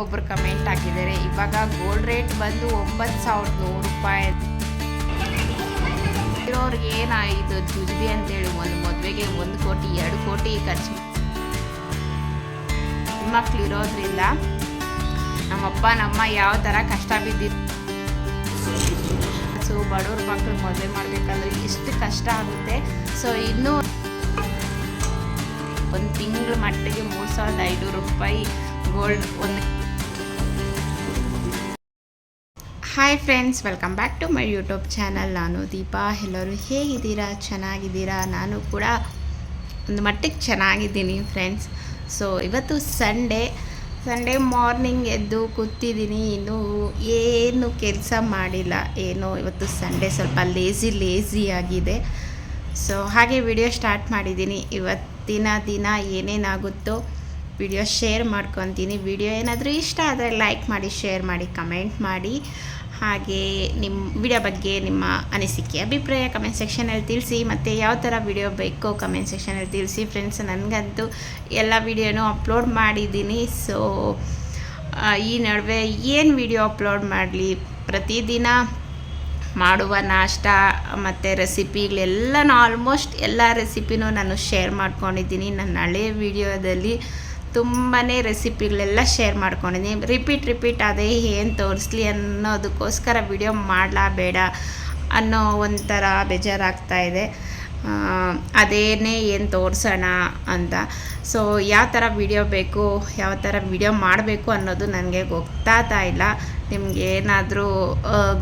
ಒಬ್ಬರು ಕಮೆಂಟ್ ಹಾಕಿದ್ದಾರೆ, ಇವಾಗ ಗೋಲ್ಡ್ ರೇಟ್ ಬಂದು 9,100 ರೂಪಾಯಿ ಇರೋರಿಗೆ ಇದು ಜುಜ್ಬಿ ಅಂತೇಳಿ ಒಂದು ಮದುವೆಗೆ 1 ಕೋಟಿ 2 ಕೋಟಿ ಖರ್ಚು ಮಕ್ಕಳು ಇರೋದ್ರಿಂದ ನಮ್ಮಪ್ಪ ನಮ್ಮ ಯಾವ ಥರ ಕಷ್ಟ ಬಿದ್ದಿದ್ದು. ಸೊ ಬಡವ್ರ ಮಕ್ಕಳು ಮದುವೆ ಮಾಡಬೇಕಂದ್ರೆ ಎಷ್ಟು ಕಷ್ಟ ಆಗುತ್ತೆ. ಸೊ ಇನ್ನೂ ಒಂದು ತಿಂಗಳ ಮಟ್ಟಿಗೆ 3,500 ರೂಪಾಯಿ ಗೋಲ್ಡ್ ಒಂದು. Hi friends, welcome back to my YouTube channel. ನಾನು ದೀಪಾ. ಎಲ್ಲರೂ ಹೇಗಿದ್ದೀರಾ? ಚೆನ್ನಾಗಿದ್ದೀರಾ? ನಾನು ಕೂಡ ಒಂದು ಮಟ್ಟಿಗೆ ಚೆನ್ನಾಗಿದ್ದೀನಿ ಫ್ರೆಂಡ್ಸ್. ಸೊ ಇವತ್ತು ಸಂಡೇ ಮಾರ್ನಿಂಗ್ ಎದ್ದು ಕೂತಿದ್ದೀನಿ. ಇನ್ನೂ ಏನು ಕೆಲಸ ಮಾಡಿಲ್ಲ. ಏನೋ ಇವತ್ತು ಸಂಡೇ ಸ್ವಲ್ಪ ಲೇಸಿ ಆಗಿದೆ. ಸೊ ಹಾಗೆ ವಿಡಿಯೋ ಸ್ಟಾರ್ಟ್ ಮಾಡಿದ್ದೀನಿ. ಇವತ್ತಿನ ದಿನ ಏನೇನಾಗುತ್ತೋ ವಿಡಿಯೋ ಶೇರ್ ಮಾಡ್ಕೊತೀನಿ. ವಿಡಿಯೋ ಏನಾದರೂ ಇಷ್ಟ ಆದರೆ ಲೈಕ್ ಮಾಡಿ, ಶೇರ್ ಮಾಡಿ, ಕಮೆಂಟ್ ಮಾಡಿ. ಹಾಗೆ ನಿಮ್ಮ ವಿಡಿಯೋ ಬಗ್ಗೆ ನಿಮ್ಮ ಅನಿಸಿಕೆ ಅಭಿಪ್ರಾಯ ಕಮೆಂಟ್ ಸೆಕ್ಷನಲ್ಲಿ ತಿಳಿಸಿ. ಮತ್ತು ಯಾವ ಥರ ವಿಡಿಯೋ ಬೇಕೋ ಕಮೆಂಟ್ ಸೆಕ್ಷನಲ್ಲಿ ತಿಳಿಸಿ ಫ್ರೆಂಡ್ಸ್. ನನಗಂತೂ ಎಲ್ಲ ವಿಡಿಯೋನೂ ಅಪ್ಲೋಡ್ ಮಾಡಿದ್ದೀನಿ. ಸೊ ಈ ನಡುವೆ ಏನು ವಿಡಿಯೋ ಅಪ್ಲೋಡ್ ಮಾಡಲಿ? ಪ್ರತಿದಿನ ಮಾಡುವ ನಾಷ್ಟ ಮತ್ತು ರೆಸಿಪಿಗಳೆಲ್ಲನೂ ಆಲ್ಮೋಸ್ಟ್ ಎಲ್ಲ ರೆಸಿಪಿನೂ ನಾನು ಶೇರ್ ಮಾಡ್ಕೊಂಡಿದ್ದೀನಿ. ನನ್ನ ಹಳೆಯ ವಿಡಿಯೋದಲ್ಲಿ ತುಂಬಾ ರೆಸಿಪಿಗಳೆಲ್ಲ ಶೇರ್ ಮಾಡ್ಕೊಂಡಿದ್ದೀನಿ. ರಿಪೀಟ್ ಅದೇ ಏನು ತೋರಿಸ್ಲಿ ಅನ್ನೋದಕ್ಕೋಸ್ಕರ ವಿಡಿಯೋ ಮಾಡಲಾ ಬೇಡ ಅನ್ನೋ ಒಂಥರ ಬೇಜಾರಾಗ್ತಾಯಿದೆ. ಅದೇನೇ ಏನು ತೋರಿಸೋಣ ಅಂತ. ಸೊ ಯಾವ ಥರ ವಿಡಿಯೋ ಬೇಕು, ಯಾವ ಥರ ವಿಡಿಯೋ ಮಾಡಬೇಕು ಅನ್ನೋದು ನನಗೆ ಗೊತ್ತಾಗ್ತಾ ಇಲ್ಲ. ನಿಮ್ಗೆ ಏನಾದರೂ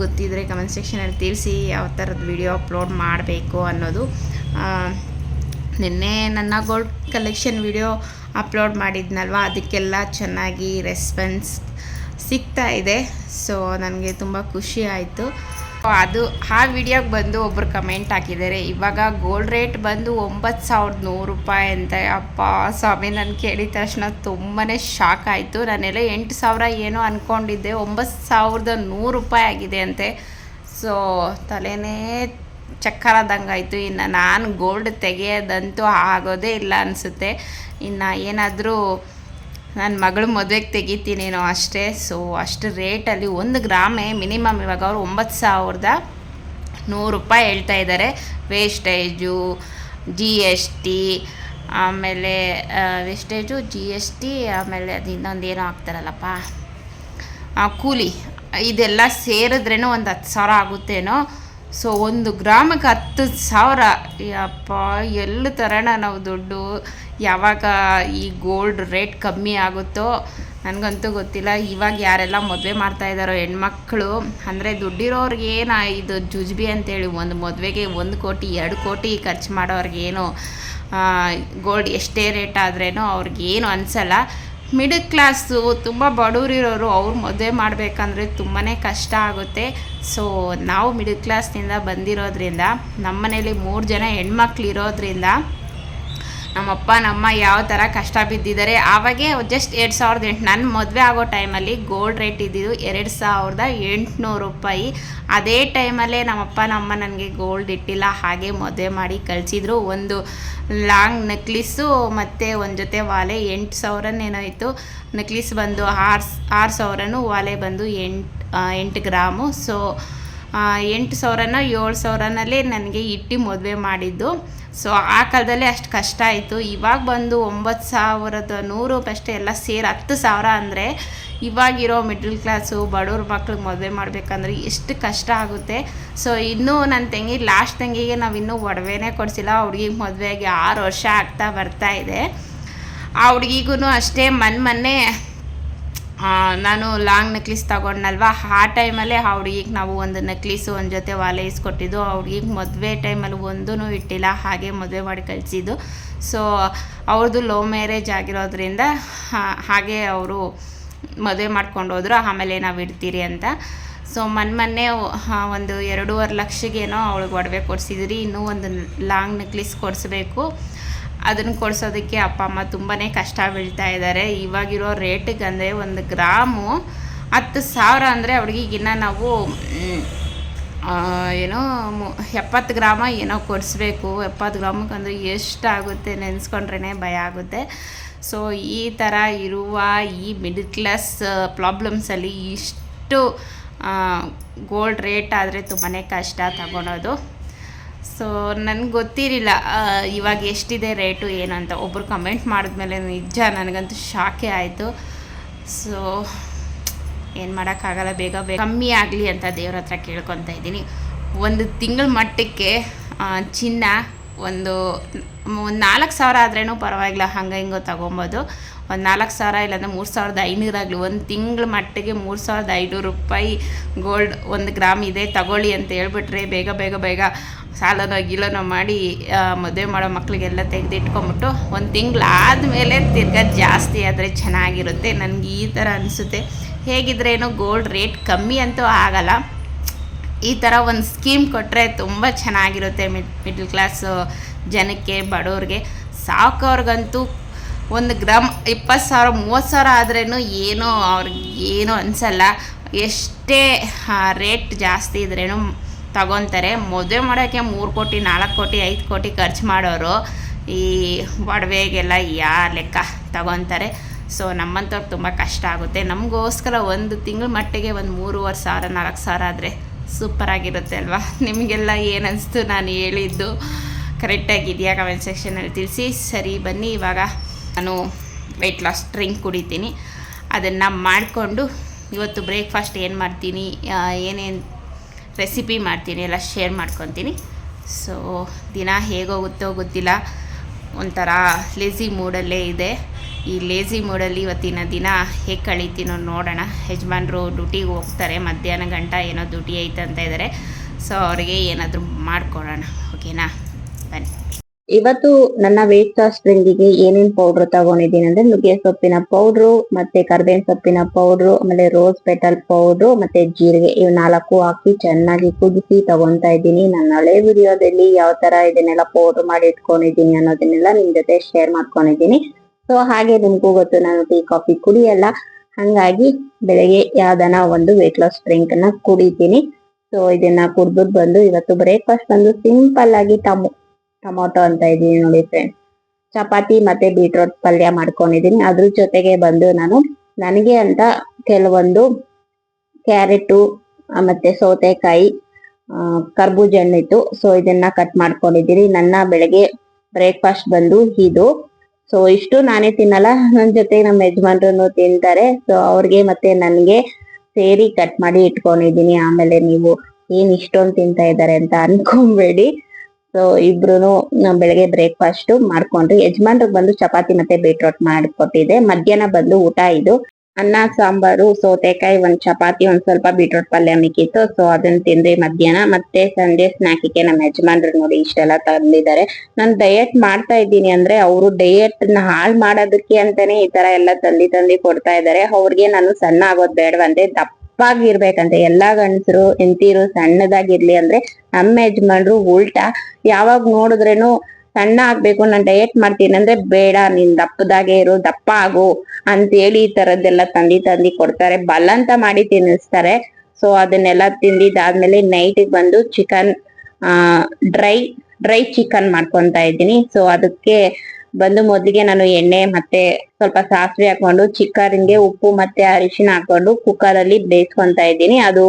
ಗೊತ್ತಿದ್ದರೆ ಕಮೆಂಟ್ ಸೆಕ್ಷನಲ್ಲಿ ತಿಳಿಸಿ ಯಾವ ಥರದ ವಿಡಿಯೋ ಅಪ್ಲೋಡ್ ಮಾಡಬೇಕು ಅನ್ನೋದು. ನಿನ್ನೆ ನನ್ನ ಗೋಲ್ಡ್ ಕಲೆಕ್ಷನ್ ವಿಡಿಯೋ ಅಪ್ಲೋಡ್ ಮಾಡಿದ್ನಲ್ವ, ಅದಕ್ಕೆಲ್ಲ ಚೆನ್ನಾಗಿ ರೆಸ್ಪಾನ್ಸ್ ಸಿಗ್ತಾ ಇದೆ. ಸೊ ನನಗೆ ತುಂಬ ಖುಷಿ ಆಯಿತು. ಅದು ಆ ವಿಡಿಯೋಗೆ ಬಂದು ಒಬ್ಬರು ಕಮೆಂಟ್ ಹಾಕಿದ್ದಾರೆ, ಇವಾಗ ಗೋಲ್ಡ್ ರೇಟ್ ಬಂದು 9,100 ರೂಪಾಯಿ ಅಂತ. ಅಪ್ಪ ಸ್ವಾಮಿ, ನಾನು ಕೇಳಿದ ತಕ್ಷಣ ತುಂಬಾ ಶಾಕ್ ಆಯಿತು. ನಾನೆಲ್ಲ 8,000 ಏನೋ ಅಂದ್ಕೊಂಡಿದ್ದೆ, 9,100 ರೂಪಾಯಿ ಆಗಿದೆ ಅಂತೆ. ಸೊ ತಲೆನೇ ಚಕ್ಕರದಂಗಾಯಿತು. ಇನ್ನು ನಾನು ಗೋಲ್ಡ್ ತೆಗೆಯೋದಂತೂ ಆಗೋದೇ ಇಲ್ಲ ಅನಿಸುತ್ತೆ. ಇನ್ನು ಏನಾದರೂ ನನ್ನ ಮಗಳು ಮದುವೆಗೆ ತೆಗಿತೀನೇನೋ ಅಷ್ಟೇ. ಸೊ ಅಷ್ಟು ರೇಟಲ್ಲಿ 1 ಗ್ರಾಮೇ ಮಿನಿಮಮ್ ಇವಾಗ ಅವರು 9,100 ರೂಪಾಯಿ ಹೇಳ್ತಾ ಇದ್ದಾರೆ. ವೇಸ್ಟೇಜು, GST, ಆಮೇಲೆ ವೇಸ್ಟೇಜು, GST, ಆಮೇಲೆ ಅದು ಇನ್ನೊಂದೇನೋ ಹಾಕ್ತಾರಲ್ಲಪ್ಪ ಕೂಲಿ, ಇದೆಲ್ಲ ಸೇರಿದ್ರೇನೋ ಒಂದು 10,000 ಆಗುತ್ತೇನೋ. ಸೊ 1 ಗ್ರಾಮಿಗೆ 10,000. ಯಪ್ಪ, ಎಲ್ಲಿ ತರೋಣ ನಾವು ದುಡ್ಡು? ಯಾವಾಗ ಈ ಗೋಲ್ಡ್ ರೇಟ್ ಕಮ್ಮಿ ಆಗುತ್ತೋ ನನಗಂತೂ ಗೊತ್ತಿಲ್ಲ. ಇವಾಗ ಯಾರೆಲ್ಲ ಮದುವೆ ಮಾಡ್ತಾಯಿದ್ದಾರೋ ಹೆಣ್ಮಕ್ಳು, ಅಂದರೆ ದುಡ್ಡಿರೋರಿಗೆ ಇದು ಜುಜ್ಬಿ ಅಂತೇಳಿ ಒಂದು ಮದುವೆಗೆ 1 ಕೋಟಿ 2 ಕೋಟಿ ಖರ್ಚು ಮಾಡೋರಿಗೇನು ಗೋಲ್ಡ್ ಎಷ್ಟೇ ರೇಟ್ ಆದ್ರೇನೋ ಅವ್ರಿಗೇನು ಅನಿಸಲ್ಲ. ಮಿಡಲ್ ಕ್ಲಾಸು ತುಂಬ ಬಡವರಿರೋರು ಅವ್ರು ಮದುವೆ ಮಾಡಬೇಕಂದ್ರೆ ತುಂಬಾ ಕಷ್ಟ ಆಗುತ್ತೆ. ಸೊ ನಾವು ಮಿಡಲ್ ಕ್ಲಾಸ್ನಿಂದ ಬಂದಿರೋದ್ರಿಂದ, ನಮ್ಮ ಮನೇಲಿ 3 ಜನ ಹೆಣ್ಮಕ್ಳು ಇರೋದ್ರಿಂದ ನಮ್ಮಪ್ಪ ನಮ್ಮ ಯಾವ ಥರ ಕಷ್ಟ ಬಿದ್ದಿದ್ದಾರೆ. ಆವಾಗೇ ಜಸ್ಟ್ 2,008 ನನ್ನ ಮದುವೆ ಆಗೋ ಟೈಮಲ್ಲಿ ಗೋಲ್ಡ್ ರೇಟ್ ಇದ್ದಿದ್ದು 2,800 ರೂಪಾಯಿ. ಅದೇ ಟೈಮಲ್ಲೇ ನಮ್ಮಪ್ಪ ನಮ್ಮ ನನಗೆ ಗೋಲ್ಡ್ ಇಟ್ಟಿಲ್ಲ, ಹಾಗೆ ಮದುವೆ ಮಾಡಿ ಕಳಿಸಿದ್ರು. ಒಂದು ಲಾಂಗ್ ನೆಕ್ಲಿಸ್ಸು ಮತ್ತು ಒಂದು ಜೊತೆ ವಾಲೆ 8,000 ಏನೋ ಇತ್ತು. ನೆಕ್ಲಿಸ್ ಬಂದು 6,000, ವಾಲೆ ಬಂದು 8 ಗ್ರಾಮು. ಸೊ 8,000 7,000ನಲ್ಲಿ ನನಗೆ ಇಟ್ಟು ಮದುವೆ ಮಾಡಿದ್ದು. ಸೊ ಆ ಕಾಲದಲ್ಲಿ ಅಷ್ಟು ಕಷ್ಟ ಆಯಿತು. ಇವಾಗ ಬಂದು 9,100 ಅಷ್ಟೇ, ಎಲ್ಲ ಸೇರಿ 10,000 ಅಂದರೆ ಇವಾಗಿರೋ ಮಿಡ್ಲ್ ಕ್ಲಾಸು ಬಡವ್ರ ಮಕ್ಳಿಗೆ ಮದುವೆ ಮಾಡಬೇಕಂದ್ರೆ ಎಷ್ಟು ಕಷ್ಟ ಆಗುತ್ತೆ. ಸೊ ಇನ್ನೂ ನನ್ನ ತಂಗಿ, ಲಾಸ್ಟ್ ತಂಗಿಗೆ ನಾವು ಇನ್ನೂ ಒಡವೆನೇ ಕೊಡಿಸಿಲ್ಲ. ಆ ಹುಡುಗಿಗೆ ಮದುವೆಗೆ 6 ವರ್ಷ ಆಗ್ತಾ ಬರ್ತಾಯಿದೆ. ಆ ಹುಡುಗಿಗೂ ಅಷ್ಟೇ ಮೊನ್ನೆ ನಾನು ಲಾಂಗ್ ನೆಕ್ಲಿಸ್ ತೊಗೊಂಡಲ್ವ, ಆ ಟೈಮಲ್ಲೇ ಆ ಹುಡುಗಿಗೆ ನಾವು ಒಂದು ನೆಕ್ಲಿಸು, ಒಂದು ಜೊತೆ ವಾಲೆ ಇಸ್ಕೊಟ್ಟಿದ್ದು. ಆ ಹುಡುಗಿಗೆ ಮದುವೆ ಟೈಮಲ್ಲಿ ಒಂದೂ ಇಟ್ಟಿಲ್ಲ, ಹಾಗೆ ಮದುವೆ ಮಾಡಿ ಕಳಿಸಿದ್ದು. ಸೊ ಅವ್ರದ್ದು ಲವ್ ಮ್ಯಾರೇಜ್ ಆಗಿರೋದ್ರಿಂದ ಹಾಗೆ ಅವರು ಮದುವೆ ಮಾಡ್ಕೊಂಡು ಹೋದ್ರು. ಆಮೇಲೆ ನಾವು ಇಡ್ತೀರಿ ಅಂತ. ಸೊ ಮೊನ್ನೆ ಒಂದು 2.5 ಲಕ್ಷಗೇನೋ ಅವಳಿಗೆ ಒಡವೆ ಕೊಡಿಸಿದ್ರಿ. ಇನ್ನೂ ಒಂದು ಲಾಂಗ್ ನೆಕ್ಲಿಸ್ ಕೊಡಿಸ್ಬೇಕು. ಅದನ್ನು ಕೊಡಿಸೋದಕ್ಕೆ ಅಪ್ಪ ಅಮ್ಮ ತುಂಬಾ ಕಷ್ಟ ಬೀಳ್ತಾ ಇದ್ದಾರೆ. ಇವಾಗಿರೋ ರೇಟಿಗೆ ಅಂದರೆ 1 ಗ್ರಾಮು 10,000 ಅಂದರೆ ಅವ್ರಿಗಿನ್ನ ನಾವು ಏನೋ 70 ಗ್ರಾಮ ಏನೋ ಕೊಡಿಸ್ಬೇಕು. 70 ಗ್ರಾಮಕ್ಕೆ ಅಂದರೆ ಎಷ್ಟಾಗುತ್ತೆ ನೆನೆಸ್ಕೊಂಡ್ರೇ ಭಯ ಆಗುತ್ತೆ. ಸೊ ಈ ಥರ ಇರುವ ಈ ಮಿಡಲ್ ಕ್ಲಾಸ್ ಪ್ರಾಬ್ಲಮ್ಸಲ್ಲಿ ಇಷ್ಟು ಗೋಲ್ಡ್ ರೇಟ್ ಆದರೆ ತುಂಬಾ ಕಷ್ಟ ತಗೊಳೋದು. ಸೊ ನನಗೆ ಗೊತ್ತಿರಲಿಲ್ಲ ಇವಾಗ ಎಷ್ಟಿದೆ ರೇಟು ಏನು ಅಂತ. ಒಬ್ಬರು ಕಮೆಂಟ್ ಮಾಡಿದ್ಮೇಲೆ ನಿಜ ನನಗಂತೂ ಶಾಕೇ ಆಯಿತು. ಸೊ ಏನು ಮಾಡೋಕ್ಕಾಗಲ್ಲ, ಬೇಗ ಕಮ್ಮಿ ಆಗಲಿ ಅಂತ ದೇವ್ರ ಹತ್ರ ಕೇಳ್ಕೊತಾ ಇದ್ದೀನಿ. ಒಂದು ತಿಂಗಳ ಮಟ್ಟಕ್ಕೆ ಚಿನ್ನ ಒಂದು 4,000 ಆದ್ರೂ ಪರವಾಗಿಲ್ಲ, ಹಂಗೆ ಹಿಂಗೋ ತೊಗೊಬೋದು. ಒಂದು 4,000 ಇಲ್ಲಾಂದರೆ 3,500 ಆಗಲಿ, ಒಂದು ತಿಂಗಳ ಮಟ್ಟಿಗೆ 3,500 ರೂಪಾಯಿ ಗೋಲ್ಡ್ 1 ಗ್ರಾಮ್ ಇದೆ ತಗೊಳ್ಳಿ ಅಂತ ಹೇಳ್ಬಿಟ್ರೆ ಬೇಗ ಬೇಗ ಬೇಗ ಸಾಲನೋ ಗಿಲನೋ ಮಾಡಿ ಮದುವೆ ಮಾಡೋ ಮಕ್ಕಳಿಗೆಲ್ಲ ತೆಗೆದಿಟ್ಕೊಂಬಿಟ್ಟು ಒಂದು ತಿಂಗಳಾದಮೇಲೆ ತಿರ್ಗಾ ಜಾಸ್ತಿ ಆದರೆ ಚೆನ್ನಾಗಿರುತ್ತೆ. ನನಗೆ ಈ ಥರ ಅನಿಸುತ್ತೆ. ಹೇಗಿದ್ರೇನು ಗೋಲ್ಡ್ ರೇಟ್ ಕಮ್ಮಿ ಅಂತೂ ಆಗಲ್ಲ. ಈ ಥರ ಒಂದು ಸ್ಕೀಮ್ ಕೊಟ್ಟರೆ ತುಂಬ ಚೆನ್ನಾಗಿರುತ್ತೆ ಮಿಡ್ಲ್ ಕ್ಲಾಸ್ ಜನಕ್ಕೆ, ಬಡವ್ರಿಗೆ. ಸಾಕೋರ್ಗಂತೂ 1 ಗ್ರಾಮ್ 20,000 30,000 ಆದ್ರೂ ಏನೋ ಅವ್ರಿಗೆ ಏನೂ ಅನಿಸಲ್ಲ. ಎಷ್ಟೇ ರೇಟ್ ಜಾಸ್ತಿ ಇದ್ರೇನು ತಗೊತಾರೆ. ಮದುವೆ ಮಾಡೋಕ್ಕೆ 3 ಕೋಟಿ 4 ಕೋಟಿ 5 ಕೋಟಿ ಖರ್ಚು ಮಾಡೋರು ಈ ಒಡವೆಗೆಲ್ಲ ಲೆಕ್ಕ ತಗೊತಾರೆ. ಸೊ ನಮ್ಮಂಥವ್ರಿಗೆ ತುಂಬ ಕಷ್ಟ ಆಗುತ್ತೆ. ನಮಗೋಸ್ಕರ ಒಂದು ತಿಂಗಳ ಮಟ್ಟಿಗೆ ಒಂದು 3,500 4,000 ಆದರೆ ಸೂಪರಾಗಿರುತ್ತೆ ಅಲ್ವಾ? ನಿಮಗೆಲ್ಲ ಏನು ಅನಿಸ್ತು ನಾನು ಹೇಳಿದ್ದು? ಕರೆಕ್ಟಾಗಿದೆಯಾ ಕಮೆಂಟ್ ಸೆಕ್ಷನಲ್ಲಿ ತಿಳಿಸಿ. ಸರಿ ಬನ್ನಿ, ಇವಾಗ ನಾನು ವೆಯ್ಟ್ ಲಾಸ್ ಡ್ರಿಂಕ್ ಕುಡಿತೀನಿ. ಅದನ್ನು ಮಾಡಿಕೊಂಡು ಇವತ್ತು ಬ್ರೇಕ್ಫಾಸ್ಟ್ ಏನು ಮಾಡ್ತೀನಿ, ಏನೇನು ರೆಸಿಪಿ ಮಾಡ್ತೀನಿ ಎಲ್ಲ ಶೇರ್ ಮಾಡ್ಕೊತೀನಿ. ಸೊ ದಿನ ಹೇಗೋಗುತ್ತೋ ಗೊತ್ತಿಲ್ಲ, ಒಂಥರ ಲೇಝಿ ಮೂಡಲ್ಲೇ ಇದೆ. ಈ ಲೇಝಿ ಮೂಡಲ್ಲಿ ಇವತ್ತಿನ ದಿನ ಹೇಗೆ ಕಳೀತೀನೋ ನೋಡೋಣ. ಯಜಮಾನ್ರು ಡ್ಯೂಟಿಗೆ ಹೋಗ್ತಾರೆ, ಮಧ್ಯಾಹ್ನ ಗಂಟ ಏನೋ ಡ್ಯೂಟಿ ಐತೆ ಅಂತ ಇದ್ದಾರೆ. ಸೊ ಅವರಿಗೆ ಏನಾದರೂ ಮಾಡಿಕೊಡೋಣ, ಓಕೆನಾ? ಬನ್ನಿ. ಇವತ್ತು ನನ್ನ ವೇಟ್ ಲಾಸ್ ಡ್ರಿಂಕಿಗೆ ಏನೇನ್ ಪೌಡ್ರ್ ತಗೊಂಡಿದ್ದೀನಿ ಅಂದ್ರೆ ನುಗ್ಗೆ ಸೊಪ್ಪಿನ ಪೌಡ್ರು, ಮತ್ತೆ ಕರ್ಬೇವಿನ ಸೊಪ್ಪಿನ ಪೌಡ್ರು, ಆಮೇಲೆ ರೋಸ್ ಪೆಟಲ್ ಪೌಡ್ರು, ಮತ್ತೆ ಜೀರಿಗೆ, ಇವ್ 4 ಹಾಕಿ ಚೆನ್ನಾಗಿ ಕುದಿಸಿ ತಗೊಂತಾ ಇದ್ದೀನಿ. ನನ್ನ ಹಳೆ ವಿಡಿಯೋದಲ್ಲಿ ಯಾವ ತರ ಇದನ್ನೆಲ್ಲ ಪೌಡ್ರ್ ಮಾಡಿ ಇಟ್ಕೊಂಡಿದ್ದೀನಿ ಅನ್ನೋದನ್ನೆಲ್ಲ ನಿಮ್ ಜೊತೆ ಶೇರ್ ಮಾಡ್ಕೊಂಡಿದ್ದೀನಿ. ಸೊ ಹಾಗೆ ನಿಮ್ಗೂ ಗೊತ್ತು, ನಾನು ಟೀ ಕಾಫಿ ಕುಡಿಯಲ್ಲ, ಹಂಗಾಗಿ ಬೆಳಗ್ಗೆ ಯಾವ್ದನ ಒಂದು ವೇಟ್ ಲಾಸ್ ಡ್ರಿಂಕ್ ನ ಕುಡಿತೀನಿ. ಸೊ ಇದನ್ನ ಕುಡ್ಬಿಟ್ಟು ಬಂದು ಇವತ್ತು ಬ್ರೇಕ್ಫಾಸ್ಟ್ ಬಂದು ಸಿಂಪಲ್ ಆಗಿ ಟೊಮೊಟೊ ಅಂತ ಇದೀನಿ ನೋಡಿ ಫ್ರೆಂಡ್ಸ್. ಚಪಾತಿ ಮತ್ತೆ ಬೀಟ್ರೋಟ್ ಪಲ್ಯ ಮಾಡ್ಕೊಂಡಿದೀನಿ. ಅದ್ರ ಜೊತೆಗೆ ಬಂದು ನಾನು ನನಗೆ ಅಂತ ಕೆಲವೊಂದು ಕ್ಯಾರೆಟು ಮತ್ತೆ ಸೌತೆಕಾಯಿ, ಕರ್ಬೂಜ ಹಣ್ಣಿತ್ತು. ಸೊ ಇದನ್ನ ಕಟ್ ಮಾಡ್ಕೊಂಡಿದ್ದೀನಿ. ನನ್ನ ಬೆಳಗ್ಗೆ ಬ್ರೇಕ್ಫಾಸ್ಟ್ ಬಂದು ಇದು. ಸೊ ಇಷ್ಟು ನಾನೇ ತಿನ್ನಲ್ಲ, ನನ್ನ ಜೊತೆ ನಮ್ಮ ಯಜಮಾನ್ರು ತಿಂತಾರೆ. ಸೊ ಅವ್ರಿಗೆ ಮತ್ತೆ ನನ್ಗೆ ಸೇರಿ ಕಟ್ ಮಾಡಿ ಇಟ್ಕೊಂಡಿದೀನಿ. ಆಮೇಲೆ ನೀವು ಏನ್ ಇಷ್ಟೊಂದು ತಿಂತಾ ಇದ್ದಾರೆ ಅಂತ ಅನ್ಕೊಂಬೇಡಿ. ಸೊ ಇಬ್ರು ಬೆಳಗ್ಗೆ ಬ್ರೇಕ್ಫಾಸ್ಟ್ ಮಾಡ್ಕೊಂಡ್ರಿ. ಯಜಮಾನ್ರಿಗೆ ಬಂದು ಚಪಾತಿ ಮತ್ತೆ ಬೀಟ್ರೋಟ್ ಮಾಡಿಕೊಟ್ಟಿದೆ. ಮಧ್ಯಾಹ್ನ ಬಂದು ಊಟ ಇದು ಅನ್ನ ಸಾಂಬಾರು, ಸೌತೆಕಾಯಿ, ಒಂದ್ ಚಪಾತಿ, ಒಂದ್ ಸ್ವಲ್ಪ ಬೀಟ್ರೋಟ್ ಪಲ್ಯ ಮಿಕ್ಕಿತ್ತು. ಸೊ ಅದನ್ನ ತಿಂದ್ರಿ ಮಧ್ಯಾಹ್ನ. ಮತ್ತೆ ಸಂಜೆ ಸ್ನಾಕಿಗೆ ನಮ್ಮ ಯಜಮಾನ್ರು ನೋಡಿ ಇಷ್ಟೆಲ್ಲ ತಂದಿದ್ದಾರೆ. ನಾನು ಡಯಟ್ ಮಾಡ್ತಾ ಇದ್ದೀನಿ ಅಂದ್ರೆ ಅವರು ಡಯಟ್ ನ ಹಾಳ್ ಮಾಡೋದಕ್ಕೆ ಅಂತಾನೆ ಈ ತರ ಎಲ್ಲ ತಂದಿ ಕೊಡ್ತಾ ಇದ್ದಾರೆ. ಅವ್ರಿಗೆ ನಾನು ಸಣ್ಣ ಆಗೋದ್ ಬೇಡವಂತೆ, ದಪ್ಪಾಗಿರ್ಬೇಕಂತೆ. ಎಲ್ಲಾ ಗಂಡಸರು ಹೆಂಡತಿರು ಸಣ್ಣದಾಗಿರ್ಲಿ ಅಂದ್ರೆ ನಮ್ಮ ಯಜಮಾನ್ರು ಉಲ್ಟಾ ಯಾವಾಗ ನೋಡಿದ್ರೇನು ಸಣ್ಣ ಆಗ್ಬೇಕು, ನಾನ್ ಡಯಟ್ ಮಾಡ್ತೀನಿ ಅಂದ್ರೆ ಬೇಡ, ನೀನ್ ದಪ್ಪದಾಗೆ ಇರು, ದಪ್ಪ ಆಗು ಅಂತ ಹೇಳಿ ಈ ತರದ್ದೆಲ್ಲ ತಂದಿ ಕೊಡ್ತಾರೆ. ಬಲಂತ ಮಾಡಿ ತಿನ್ನಿಸ್ತಾರೆ. ಸೊ ಅದನ್ನೆಲ್ಲ ತಿಂದಿದ್ದಾದ್ಮೇಲೆ ನೈಟಿಗೆ ಬಂದು ಚಿಕನ್, ಡ್ರೈ ಚಿಕನ್ ಮಾಡ್ಕೊಂತ ಇದ್ದೀನಿ. ಸೊ ಅದಕ್ಕೆ ಬಂದು ಮೊದಲಿಗೆ ನಾನು ಎಣ್ಣೆ ಮತ್ತೆ ಸ್ವಲ್ಪ ಸಾಸಿವೆ ಹಾಕೊಂಡು ಚಿಕನ್ಗೆ ಉಪ್ಪು ಮತ್ತೆ ಅರಿಶಿನ ಹಾಕೊಂಡು ಕುಕ್ಕರ್ ಅಲ್ಲಿ ಬೇಯಿಸ್ಕೊಂತ ಇದ್ದೀನಿ. ಅದು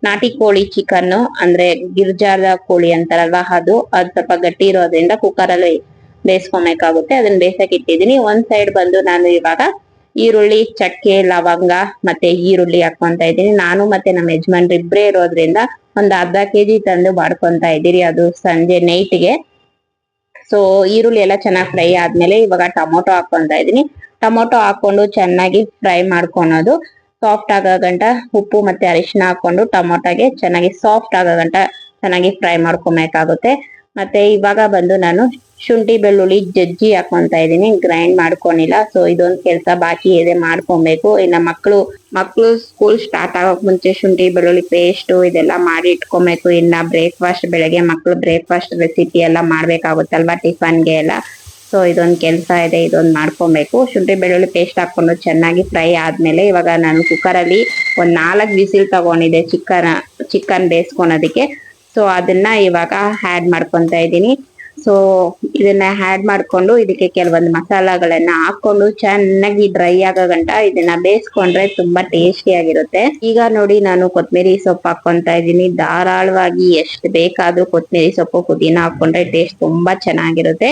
ನಾಟಿ ಕೋಳಿ ಚಿಕನ್ ಅಂದ್ರೆ ಗಿರ್ಜಾದ ಕೋಳಿ ಅಂತಾರಲ್ವಾ, ಅದು ಸ್ವಲ್ಪ ಗಟ್ಟಿ ಇರೋದ್ರಿಂದ ಕುಕ್ಕರ್ ಅಲ್ಲಿ ಬೇಯಿಸ್ಕೊಬೇಕಾಗುತ್ತೆ. ಅದನ್ನ ಬೇಯಿಸಕ್ ಇಟ್ಟಿದ್ದೀನಿ. ಒಂದ್ ಸೈಡ್ ಬಂದು ನಾನು ಇವಾಗ ಈರುಳ್ಳಿ, ಚಕ್ಕೆ, ಲವಂಗ ಮತ್ತೆ ಈರುಳ್ಳಿ ಹಾಕೊಂತ ಇದ್ದೀನಿ. ನಾನು ಮತ್ತೆ ನಮ್ಮ ಯಜಮಾನ್ರು ಇಬ್ರೇ ಇರೋದ್ರಿಂದ ಒಂದ್ ಅರ್ಧ ಕೆಜಿ ತಂದು ಮಾಡ್ಕೊಂತ ಇದ್ದೀರಿ, ಅದು ಸಂಜೆ ನೈಟ್ಗೆ. ಸೊ ಈರುಳ್ಳಿ ಎಲ್ಲ ಚೆನ್ನಾಗಿ ಫ್ರೈ ಆದ್ಮೇಲೆ ಇವಾಗ ಟೊಮೊಟೊ ಹಾಕೊಂತ ಇದೀನಿ. ಟೊಮೊಟೊ ಹಾಕೊಂಡು ಚೆನ್ನಾಗಿ ಫ್ರೈ ಮಾಡ್ಕೊಳೋದು. ಸಾಫ್ಟ್ ಆಗೋ ಗಂಟ ಉಪ್ಪು ಮತ್ತೆ ಅರಿಶಿನ ಹಾಕೊಂಡು ಟೊಮೊಟೊಗೆ ಚೆನ್ನಾಗಿ ಸಾಫ್ಟ್ ಆಗೋ ಗಂಟ ಚೆನ್ನಾಗಿ ಫ್ರೈ ಮಾಡ್ಕೊಬೇಕಾಗುತ್ತೆ. ಮತ್ತೆ ಇವಾಗ ಬಂದು ನಾನು ಶುಂಠಿ ಬೆಳ್ಳುಳ್ಳಿ ಜಜ್ಜಿ ಹಾಕೊಂತ ಇದೀನಿ, ಗ್ರೈಂಡ್ ಮಾಡ್ಕೊಂಡಿಲ್ಲ. ಸೊ ಇದೊಂದು ಕೆಲಸ ಬಾಕಿ ಇದೆ, ಮಾಡ್ಕೊಬೇಕು. ಇನ್ನ ಮಕ್ಳು ಸ್ಕೂಲ್ ಸ್ಟಾರ್ಟ್ ಆಗೋಕ್ ಮುಂಚೆ ಶುಂಠಿ ಬೆಳ್ಳುಳ್ಳಿ ಪೇಸ್ಟ್ ಇದೆಲ್ಲ ಮಾಡಿ ಇಟ್ಕೊಬೇಕು. ಇನ್ನ ಬ್ರೇಕ್ಫಾಸ್ಟ್, ಬೆಳಗ್ಗೆ ಮಕ್ಳು ಬ್ರೇಕ್ಫಾಸ್ಟ್ ರೆಸಿಪಿ ಎಲ್ಲ ಮಾಡ್ಬೇಕಾಗುತ್ತಲ್ವಾ ಟಿಫನ್ಗೆ ಎಲ್ಲ. ಸೊ ಇದೊಂದು ಕೆಲಸ ಇದೆ, ಇದೊಂದು ಮಾಡ್ಕೊಬೇಕು. ಶುಂಠಿ ಬೆಳ್ಳುಳ್ಳಿ ಪೇಸ್ಟ್ ಹಾಕೊಂಡು ಚೆನ್ನಾಗಿ ಫ್ರೈ ಆದ್ಮೇಲೆ ಇವಾಗ ನಾನು ಕುಕ್ಕರ್ ಅಲ್ಲಿ ಒಂದ್ 4 ವಿಸಿಲ್ ತಗೊಂಡಿದ್ದೆ ಚಿಕನ್ ಬೇಯಿಸ್ಕೊಳೋದಕ್ಕೆ. ಸೊ ಅದನ್ನ ಇವಾಗ ಆಡ್ ಮಾಡ್ಕೊಂತ ಇದ್ದೀನಿ. ಸೊ ಇದನ್ನ ಆಡ್ ಮಾಡ್ಕೊಂಡು ಇದಕ್ಕೆ ಕೆಲವೊಂದು ಮಸಾಲಾಗಳನ್ನ ಹಾಕೊಂಡು ಚೆನ್ನಾಗಿ ಡ್ರೈ ಆಗೋ ಗಂಟ ಇದನ್ನ ಬೇಯಿಸ್ಕೊಂಡ್ರೆ ತುಂಬಾ ಟೇಸ್ಟಿ ಆಗಿರುತ್ತೆ. ಈಗ ನೋಡಿ ನಾನು ಕೊತ್ತಂಬರಿ ಸೊಪ್ಪು ಹಾಕೊಂತ ಇದೀನಿ. ಧಾರಾಳವಾಗಿ ಎಷ್ಟು ಬೇಕಾದ್ರೂ ಕೊತ್ತಂಬರಿ ಸೊಪ್ಪು ಪುದೀನ ಹಾಕೊಂಡ್ರೆ ಟೇಸ್ಟ್ ತುಂಬಾ ಚೆನ್ನಾಗಿರುತ್ತೆ.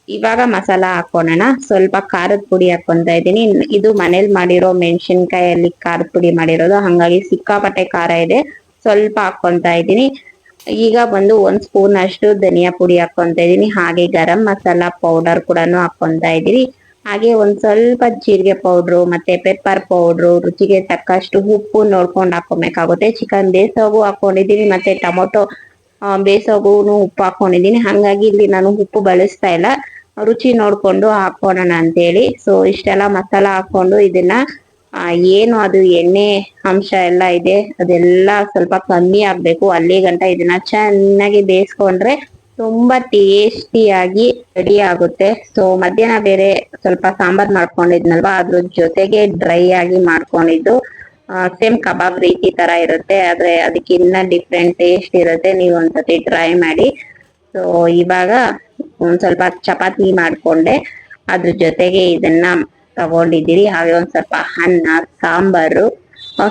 ಇವಾಗ ಮಸಾಲಾ ಹಾಕೋಣ. ಸ್ವಲ್ಪ ಖಾರದ ಪುಡಿ ಹಾಕೊಂತ ಇದೀನಿ. ಇದು ಮನೇಲಿ ಮಾಡಿರೋ ಮೆಣಸಿನ್ಕಾಯಲ್ಲಿ ಖಾರದ ಪುಡಿ ಮಾಡಿರೋದು, ಹಂಗಾಗಿ ಸಿಕ್ಕಾಪಟ್ಟೆ ಖಾರ ಇದೆ. ಸ್ವಲ್ಪ ಹಾಕೊಂತ ಇದೀನಿ. ಈಗ ಬಂದು 1 ಸ್ಪೂನ್ ಅಷ್ಟು ಧನಿಯಾ ಪುಡಿ ಹಾಕೊಂತ ಇದೀನಿ. ಹಾಗೆ ಗರಂ ಮಸಾಲಾ ಪೌಡರ್ ಕೂಡ ಹಾಕೊಂತ ಇದೀನಿ. ಹಾಗೆ ಒಂದ್ ಸ್ವಲ್ಪ ಜೀರಿಗೆ ಪೌಡ್ರು ಮತ್ತೆ ಪೆಪ್ಪರ್ ಪೌಡ್ರು, ರುಚಿಗೆ ತಕ್ಕಷ್ಟು ಉಪ್ಪು ನೋಡ್ಕೊಂಡು ಹಾಕೊಬೇಕಾಗುತ್ತೆ. ಚಿಕನ್ ಬೇಯಿಸೋಗು ಹಾಕೊಂಡಿದೀನಿ ಮತ್ತೆ ಟೊಮೊಟೊ ಬೇಯಿಸೋಗುನು ಉಪ್ಪು ಹಾಕೊಂಡಿದೀನಿ. ಹಂಗಾಗಿ ಇಲ್ಲಿ ನಾನು ಉಪ್ಪು ಬಳಸ್ತಾ ಇಲ್ಲ, ರುಚಿ ನೋಡ್ಕೊಂಡು ಹಾಕೋಣ ಅಂತೇಳಿ. ಸೊ ಇಷ್ಟೆಲ್ಲ ಮಸಾಲ ಹಾಕೊಂಡು ಇದನ್ನ ಏನು ಅದು ಎಣ್ಣೆ ಅಂಶ ಎಲ್ಲ ಇದೆ ಅದೆಲ್ಲ ಸ್ವಲ್ಪ ಕಮ್ಮಿ ಆಗ್ಬೇಕು. ಅಲ್ಲಿ ಗಂಟ ಇದನ್ನ ಚೆನ್ನಾಗಿ ಬೇಯಿಸ್ಕೊಂಡ್ರೆ ತುಂಬಾ ಟೇಸ್ಟಿಯಾಗಿ ರೆಡಿ ಆಗುತ್ತೆ. ಸೊ ಮಧ್ಯಾಹ್ನ ಬೇರೆ ಸ್ವಲ್ಪ ಸಾಂಬಾರ್ ಮಾಡ್ಕೊಂಡಿದ್ನಲ್ವಾ, ಅದ್ರ ಜೊತೆಗೆ ಡ್ರೈ ಆಗಿ ಮಾಡ್ಕೊಂಡಿದ್ದು ಸೇಮ್ ಕಬಾಬ್ ರೀತಿ ತರ ಇರುತ್ತೆ, ಆದ್ರೆ ಅದಕ್ಕಿನ್ನ ಡಿಫ್ರೆಂಟ್ ಟೇಸ್ಟ್ ಇರುತ್ತೆ. ನೀವು ಒಂದ್ಸತಿ ಟ್ರೈ ಮಾಡಿ. ಸೊ ಇವಾಗ ಒಂದ್ ಸ್ವಲ್ಪ ಚಪಾತಿ ಮಾಡ್ಕೊಂಡೆ, ಅದ್ರ ಜೊತೆಗೆ ಇದನ್ನ ತಗೊಂಡಿದ್ದೀರಿ. ಹಾಗೆ ಒಂದ್ ಸ್ವಲ್ಪ ಅನ್ನ, ಸಾಂಬಾರು,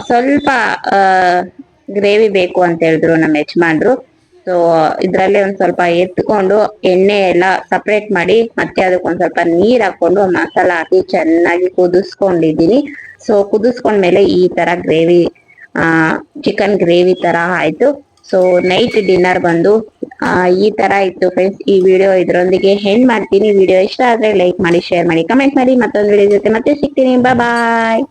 ಸ್ವಲ್ಪ ಗ್ರೇವಿ ಬೇಕು ಅಂತ ಹೇಳಿದ್ರು ನಮ್ಮ ಯಜಮಾನ್ರು. ಸೊ ಇದ್ರಲ್ಲೇ ಒಂದ್ ಸ್ವಲ್ಪ ಎತ್ಕೊಂಡು ಎಣ್ಣೆ ಎಲ್ಲ ಸಪ್ರೇಟ್ ಮಾಡಿ ಮತ್ತೆ ಅದಕ್ಕೆ ಒಂದ್ ಸ್ವಲ್ಪ ನೀರ್ ಹಾಕೊಂಡು ಮಸಾಲ ಹಾಕಿ ಚೆನ್ನಾಗಿ ಕುದಿಸ್ಕೊಂಡಿದ್ದೀನಿ. ಸೊ ಕುದಿಸ್ಕೊಂಡ್ಮೇಲೆ ಈ ತರ ಗ್ರೇವಿ ಚಿಕನ್ ಗ್ರೇವಿ ತರ ಆಯ್ತು. ಸೊ ನೈಟ್ ಡಿನ್ನರ್ ಬಂದು ಈ ತರ ಇತ್ತು ಫ್ರೆಂಡ್ಸ್. ಈ ವಿಡಿಯೋ ಇದರೊಂದಿಗೆ ಎಂಡ್ ಮಾಡ್ತೀನಿ. ವಿಡಿಯೋ ಇಷ್ಟ ಆದ್ರೆ ಲೈಕ್ ಮಾಡಿ, ಶೇರ್ ಮಾಡಿ, ಕಮೆಂಟ್ ಮಾಡಿ. ಮತ್ತೊಂದು ವಿಡಿಯೋ ಜೊತೆ ಮತ್ತೆ ಸಿಗ್ತೀನಿ. ಬಾಯ್.